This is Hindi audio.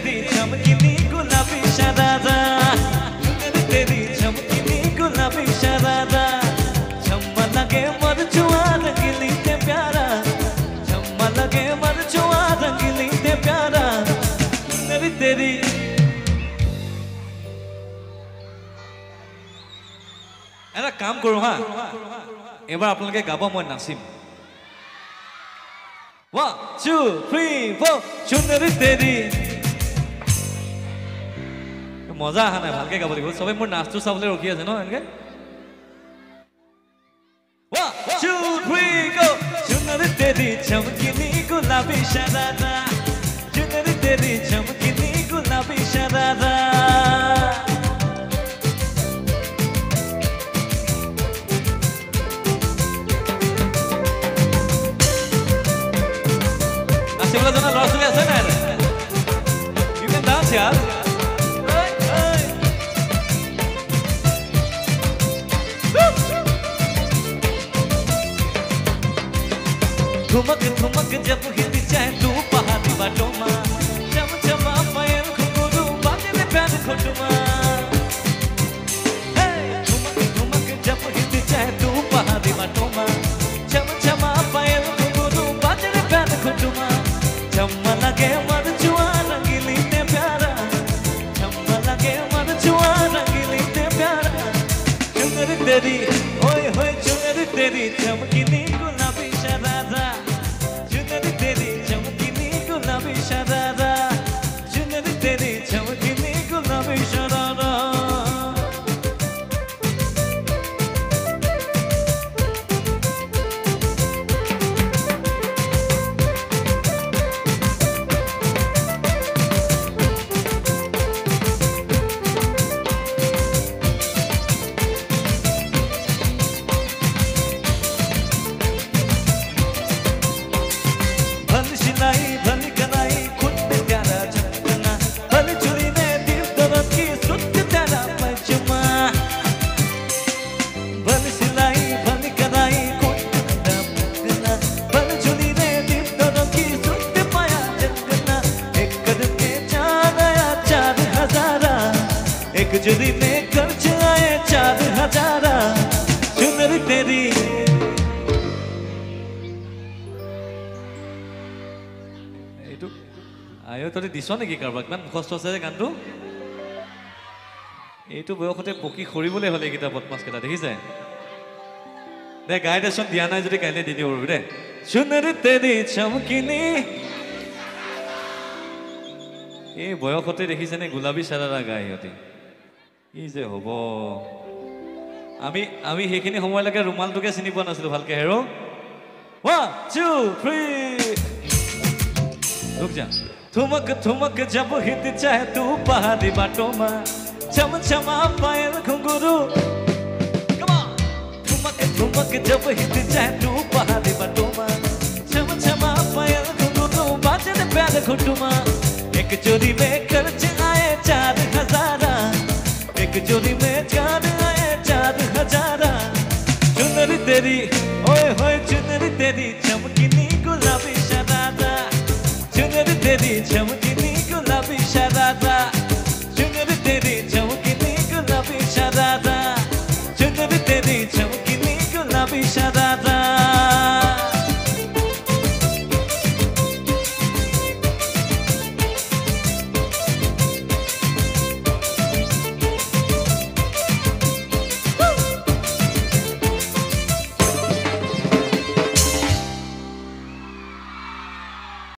तेरी चमकीनी गुलाबी शरारा, चुनरी तेरी चमकीनी गुलाबी शरारा, चम्मा लगे मरचुआ रंगीली ते प्यारा, चम्मा लगे मरचुआ रंगीली ते प्यारा, चुनरी तेरी। এটা কাম কৰো হা, এবাৰ আপোনালোকে গাব মই নাচিম। 1 2 3 4 চুনরি তেরি। মজা আহা নাই, ভালকে গাব লাগিব। সবে মোৰ নাচটো চাবলৈ ৰখি আছে ন এনেকে। 1 2 3 go চুনরি Teri চমকিনি Gulabi শরারা, চুনরি Teri চমকিনি Gulabi শরারা। Sebelah sana luar sulit sana ada. You can dance ya. ठुमक ठुमक जब हिलती चाहे तू पहाड़ी बाटों में, चम चमा पायल घुंघरू बाजे में प्यार खोटुमा। ठुमक ठुमक जब हिलती चाहे तू पहाड़ी बाटों में, चम चमा पायल घुंघरू बाजे में प्यार खोटुमा। चम्मा लगे मरचुआ रंगीली ते प्यारा, चम्मा लगे मरचुआ रंगीली ते प्यारा, चुनरी तेरी ओए होए चुनरी तेरी चमकीनी गुलाबी शरारा, चुनरी तेरी चमकीनी गुलाबी शरारा, चुनरी तेरी चमकीनी गुलाबी शरारा। भली कलाई खुद पे प्यारा झपकना, भली चुरी ने दिल दर्द की सुत तेरा पचमा। भली सिलाई भली कलाई खुद पे झपकना, भली चुरी ने दिल दर्द की सुत पाया झपकना। एक करके चार आया 4000, एक चुरी में खर्च आए 4000, चुनरी तेरी। আয়ো তই দিছ নেকি কাৰোবাক? ইমান মুখস্থ আছে যে গানটো। এইটো বয়সতে পকি সৰিবলৈ হ'লে এইকেইটা বদমাছকেইটা দেখিছে। দে গাই দেচোন, দিয়া নাই যদি কাইলৈ দি দিওঁ দে। চুনৰি তেৰি চমকিনি, এই বয়সতে দেখিছেনে গোলাবী চাৰাৰা গাই সিহঁতি। কি যে হ'ব। আমি সেইখিনি সময়লৈকে ৰুমালটোকে চিনি পোৱা নাছিলোঁ ভালকে। হেৰ 1 2 3 रुक जा। ठुमक ठुमक जब हिलती चाहे तू पहाड़ी बाटों में, चम चमा पायल घुंघरू। ठुमक ठुमक जब हिलती चाहे तू पहाड़ी बाटों में, चम चमा पायल घुंघरू बाजे में प्यार घुटुमा। एक चोरी में खर्च आए 4000, एक चोरी में चार आए 4000, चुनरी तेरी ओए होए चुनरी तेरी चमकीनी गुलाबी शरारा, चुनरी तेरी चमकीनी गुलाबी शरारा, चुनरी तेरी